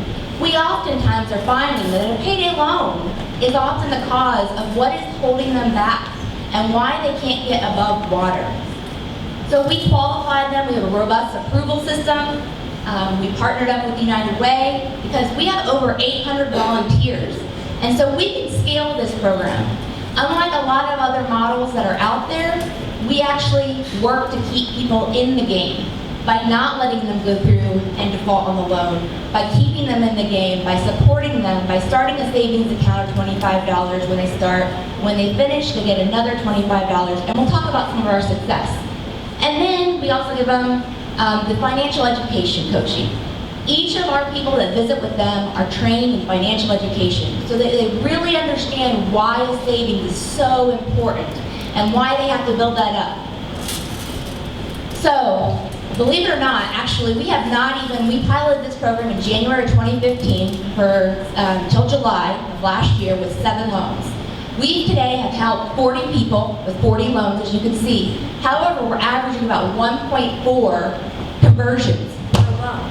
We oftentimes are finding that a payday loan is often the cause of what is holding them back and why they can't get above water. So we qualified them. We have a robust approval system. We partnered up with United Way because we have over 800 volunteers. And so we can scale this program. Unlike a lot of other models that are out there, we actually work to keep people in the game by not letting them go through and default on the loan, by keeping them in the game, by supporting them, by starting a savings account of $25 when they start. When they finish, they get another $25, and we'll talk about some of our success. And then we also give them the financial education coaching. Each of our people that visit with them are trained in financial education so that they really understand why a savings is so important and why they have to build that up. So, believe it or not, actually, we piloted this program in January 2015 until July of last year with 7 loans. We today have helped 40 people with 40 loans, as you can see. However, we're averaging about 1.4 conversions per loan.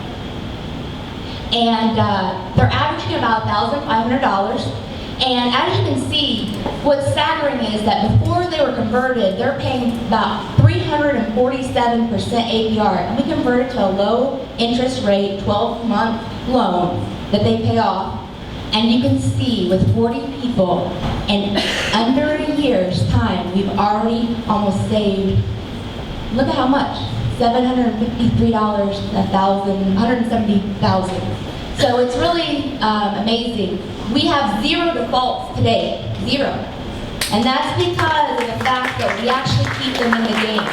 And they're averaging about $1,500. And as you can see, what's staggering is that before they were converted, they're paying about 347% APR. And we converted to a low interest rate 12-month loan that they pay off. And you can see with 40 people, in under a year's time, we've already almost saved, look at how much, $753, $170,000. So it's really amazing. We have 0 defaults today, 0. And that's because of the fact that we actually keep them in the game.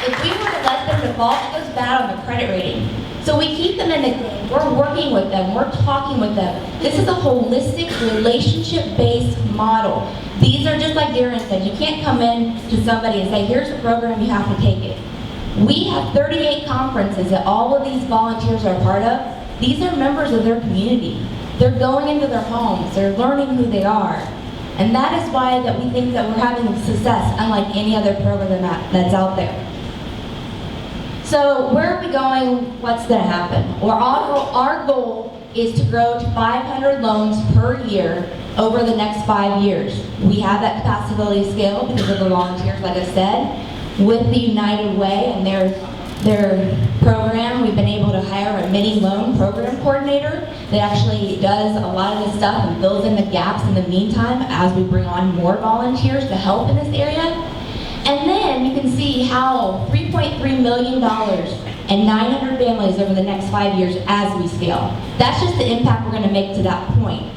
If we were to let them default, it goes bad on the credit rating. So we keep them in the game. We're working with them. We're talking with them. This is a holistic, relationship-based model. These are just like Darren said. You can't come in to somebody and say, here's a program, you have to take it. We have 38 conferences that all of these volunteers are a part of. These are members of their community. They're going into their homes. They're learning who they are. And that is why that we think that we're having success unlike any other program that's out there. So where are we going? What's going to happen? Well, our goal is to grow to 500 loans per year over the next 5 years. We have that capacity scale because of the volunteers, like I said. With the United Way and their program, we've been able to hire a mini loan program coordinator that actually does a lot of this stuff and fills in the gaps in the meantime as we bring on more volunteers to help in this area. And then you can see how $3.3 million and 900 families over the next 5 years as we scale. That's just the impact we're going to make to that point.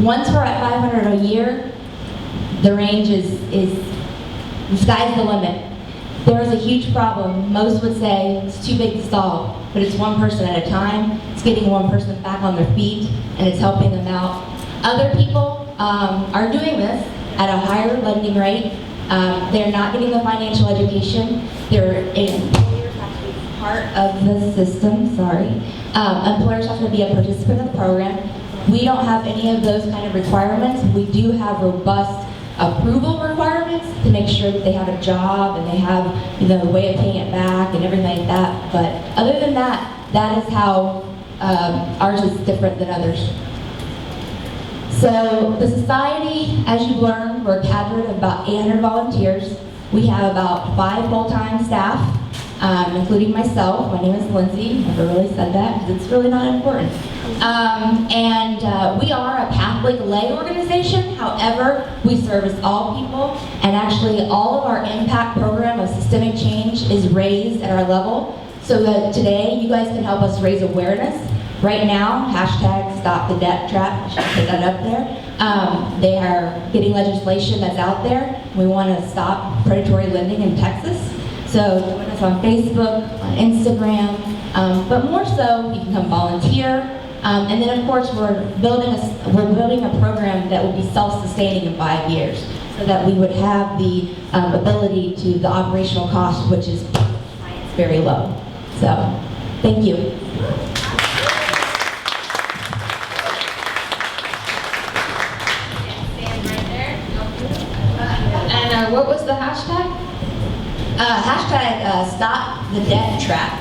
Once we're at 500 a year, the range is the sky's the limit. There is a huge problem. Most would say it's too big to solve, but it's one person at a time. It's getting one person back on their feet, and it's helping them out. Other people are doing this at a higher lending rate. They're not getting the financial education. Employers have to be part of the system, employers have to be a participant of the program. We don't have any of those kind of requirements. We do have robust approval requirements to make sure that they have a job and they have the way of paying it back and everything like that. But other than that, that is how ours is different than others. So the society, as you've learned, we're a cadre of about 800 volunteers. We have about 5 full-time staff, including myself. My name is Lindsay. Never really said that because it's really not important. We are a Catholic lay organization. However, we service all people, and actually all of our impact program of systemic change is raised at our level so that today you guys can help us raise awareness. Right now, hashtag stop the debt trap, I should put that up there. They are getting legislation that's out there. We want to stop predatory lending in Texas. So join us on Facebook, on Instagram, but more so, you can come volunteer. And then of course, we're building a program that will be self-sustaining in 5 years so that we would have the ability to the operational cost, which is very low. So, thank you. And what was the hashtag? Hashtag stop the debt trap.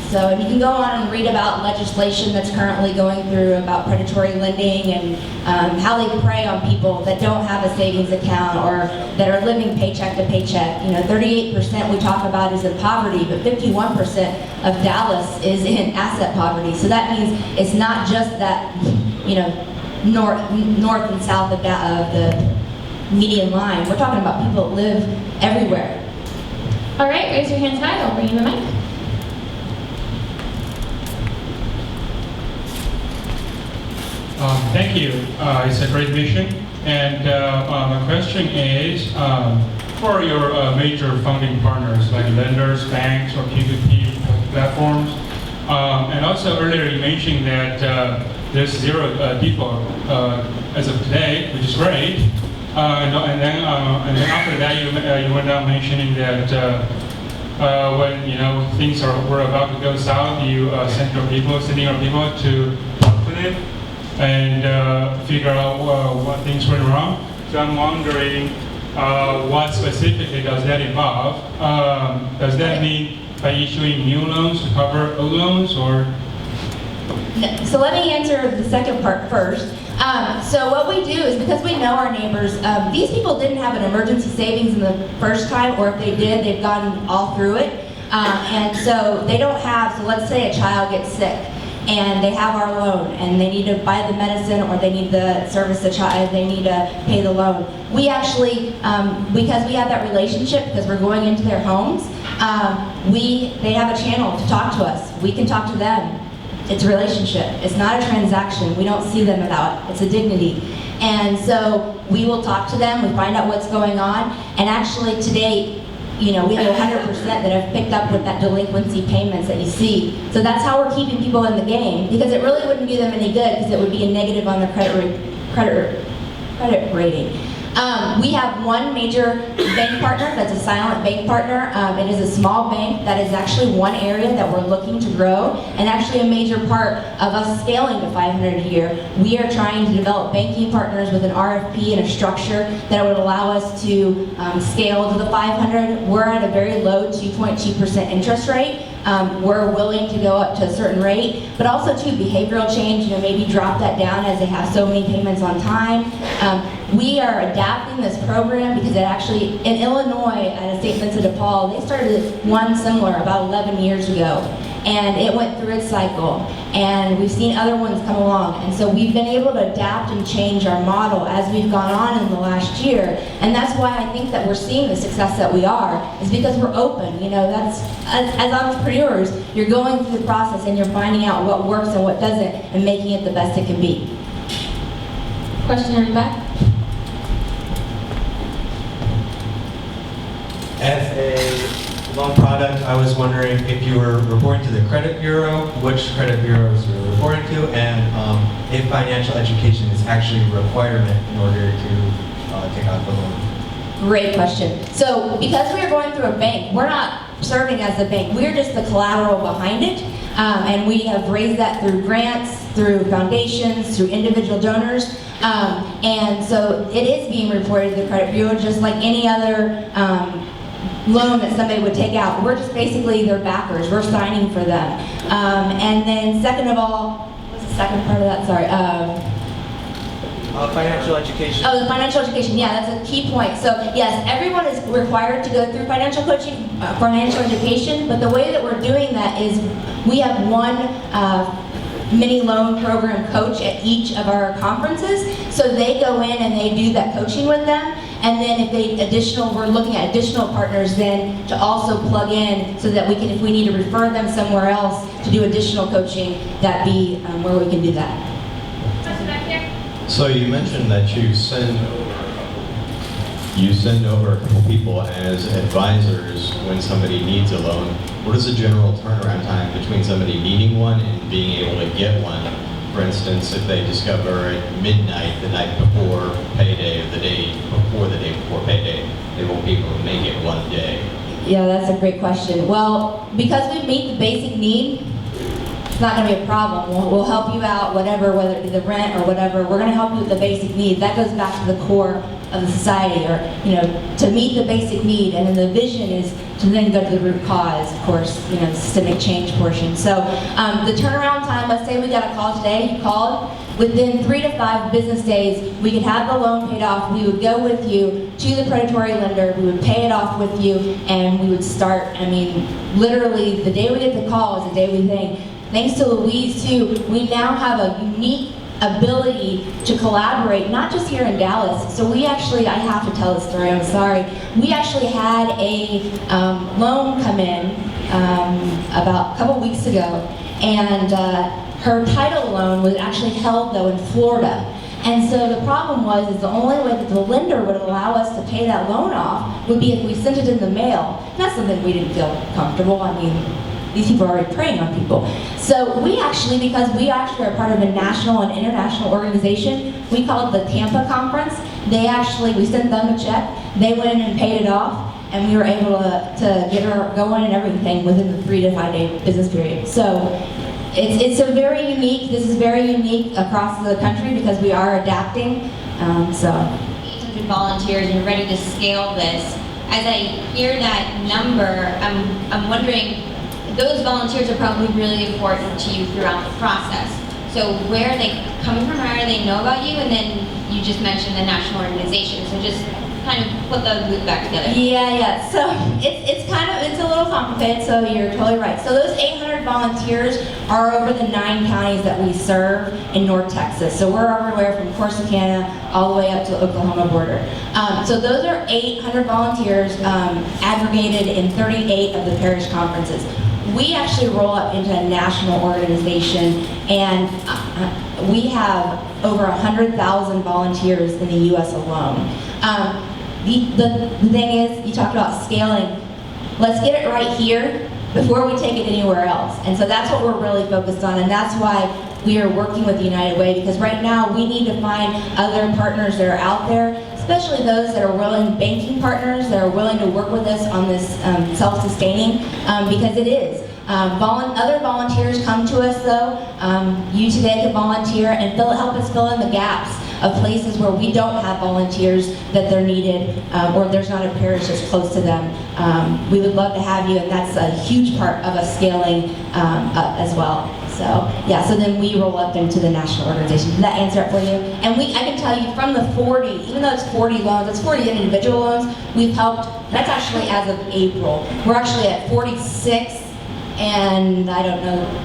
So you can go on and read about legislation that's currently going through about predatory lending and how they prey on people that don't have a savings account or that are living paycheck to paycheck. 38% we talk about is in poverty, but 51% of Dallas is in asset poverty. So that means it's not just that, north and south of the median line. We're talking about people that live everywhere. All right, raise your hands high. I'll bring you the mic. Thank you. It's a great mission. And my question is, for your major funding partners like lenders, banks, or P2P platforms, and also earlier you mentioned that there's 0 default as of today, which is great. And then after that, you went on mentioning that when things were about to go south, you sending your people to talk to them and figure out what things went wrong. So I'm wondering what specifically does that involve? Does that mean by issuing new loans to cover old loans, or? So let me answer the second part first. So what we do is, because we know our neighbors, these people didn't have an emergency savings in the first time, or if they did, they've gotten all through it. And so they don't have, so let's say a child gets sick and they have our loan and they need to buy the medicine, or they need to service the child, they need to pay the loan. We actually, because we have that relationship, because we're going into their homes, they have a channel to talk to us. We can talk to them. It's a relationship. It's not a transaction. We don't see them without. It's a dignity. And so we will talk to them. We find out what's going on. And actually today, we have 100% that have picked up with that delinquency payments that you see. So that's how we're keeping people in the game, because it really wouldn't do them any good, because it would be a negative on their credit rating. We have one major bank partner that's a silent bank partner. It is a small bank that is actually one area that we're looking to grow, and actually a major part of us scaling to 500 a year. We are trying to develop banking partners with an RFP and a structure that would allow us to scale to the 500. We're at a very low 2.2% interest rate. We're willing to go up to a certain rate, but also too, behavioral change, maybe drop that down as they have so many payments on time. We are adapting this program because it actually, in Illinois, at Saint Vincent de Paul, they started one similar about 11 years ago, and it went through its cycle, and we've seen other ones come along, and so we've been able to adapt and change our model as we've gone on in the last year, and that's why I think that we're seeing the success that we are, is because we're open. That's, as entrepreneurs, you're going through the process and you're finding out what works and what doesn't, and making it the best it can be. Question in the back? As a loan product, I was wondering if you were reporting to the credit bureau, which credit bureaus you're reporting to, and if financial education is actually a requirement in order to take out the loan. Great question. So because we are going through a bank, we're not serving as the bank. We're just the collateral behind it. And we have raised that through grants, through foundations, through individual donors. And so it is being reported to the credit bureau just like any other loan that somebody would take out. We're just basically their backers. We're signing for them. And then second of all, what's the second part of that? Sorry. Financial education. Oh, the financial education. Yeah, that's a key point. So yes, everyone is required to go through financial coaching, financial education. But the way that we're doing that is we have one mini loan program coach at each of our conferences. So they go in and they do that coaching with them. And then if we're looking at additional partners then to also plug in so that we can, if we need to refer them somewhere else to do additional coaching, that be where we can do that. So you mentioned that you send over a couple people as advisors when somebody needs a loan. What is the general turnaround time between somebody needing one and being able to get one? For instance, if they discover at midnight the night before payday or the day before payday, they won't be able to make it one day. Yeah, that's a great question. Well, because we meet the basic need, it's not going to be a problem. We'll help you out, whatever, whether it be the rent or whatever. We're going to help you with the basic need. That goes back to the core of the society, or to meet the basic need. And then the vision is to then go to the root cause, of course, the systemic change portion. So the turnaround time, let's say we got a call today, you called, within 3 to 5 business days, we could have the loan paid off. We would go with you to the predatory lender, we would pay it off with you, and we would start, literally the day we get the call is the day we think. Thanks to Louise too, we now have a unique ability to collaborate, not just here in Dallas. So we actually, I have to tell this story, I'm sorry. We actually had a loan come in about a couple weeks ago, and her title loan was actually held though in Florida. And so the problem was, is the only way that the lender would allow us to pay that loan off would be if we sent it in the mail. And that's something we didn't feel comfortable. These people are already preying on people. So we actually, because we actually are part of a national and international organization, we call it the Tampa Conference. We sent them a check, they went in and paid it off, and we were able to get her going and everything within the 3 to 5 day business period. So this is very unique across the country because we are adapting. 800 volunteers and you're ready to scale this. as I hear that number, I'm wondering, those volunteers are probably really important to you throughout the process. So where are they coming from? How do they know about you? And then you just mentioned the national organization. So just kind of put the loop back together. Yeah. So it's a little complicated. So you're totally right. So those 800 volunteers are over the 9 counties that we serve in North Texas. So we're everywhere from Corsicana all the way up to the Oklahoma border. So those are 800 volunteers aggregated in 38 of the parish conferences. We actually roll up into a national organization, and we have over 100,000 volunteers in the U.S. alone. The thing is, you talked about scaling. Let's get it right here before we take it anywhere else. And so that's what we're really focused on, and that's why we are working with United Way, because right now we need to find other partners that are out there, especially those that are willing, banking partners that are willing to work with us on this self-sustaining, because it is. Other volunteers come to us though. You today can volunteer and help us fill in the gaps of places where we don't have volunteers that they're needed, or there's not a parish that's close to them. We would love to have you, and that's a huge part of us scaling up as well. So yeah, so then we roll up into the national organization. Did that answer it for you? And I can tell you from the 40, even though it's 40 loans, it's 40 individual loans, we've helped, that's actually as of April. We're actually at 46, and I don't know.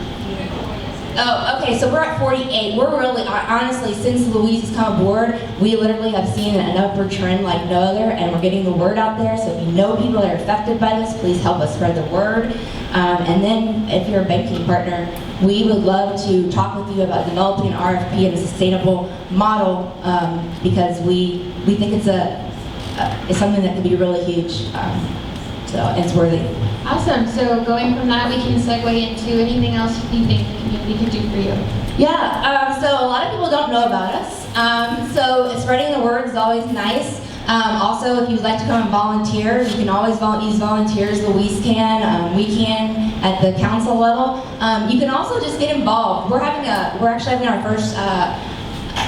Oh, okay, so we're at 48. We're really, honestly, since Louise has come aboard, we literally have seen an upward trend like no other, and we're getting the word out there. So if you know people that are affected by this, please help us spread the word. And then if you're a banking partner, we would love to talk with you about developing an RFP and a sustainable model, because we think it's something that could be really huge. So it's worthy. Awesome. So going from that, we can segue into anything else you think the community can do for you. Yeah. So a lot of people don't know about us. So spreading the word is always nice. Also, if you'd like to come and volunteer, you can always use volunteers. Louise can, we can at the council level. You can also just get involved. We're actually having our first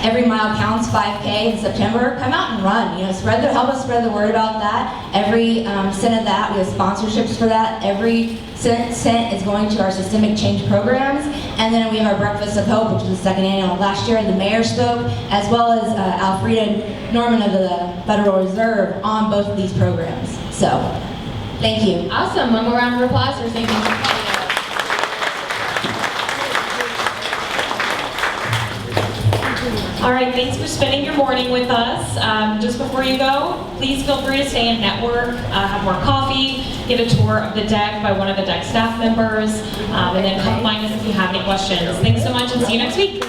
Every Mile Counts 5K in September. Come out and run. Help us spread the word about that. Every cent of that, we have sponsorships for that. Every cent is going to our systemic change programs. And then we have our Breakfast of Hope, which was the second annual. Last year, the mayor spoke, as well as Alfreda Norman of the Federal Reserve on both of these programs. So, thank you. Awesome. One more round of applause for Saint Vincent de Paul. All right, thanks for spending your morning with us. Just before you go, please feel free to stay and network, have more coffee, get a tour of the deck by one of the deck staff members, and then come find us if you have any questions. Thanks so much, and see you next week.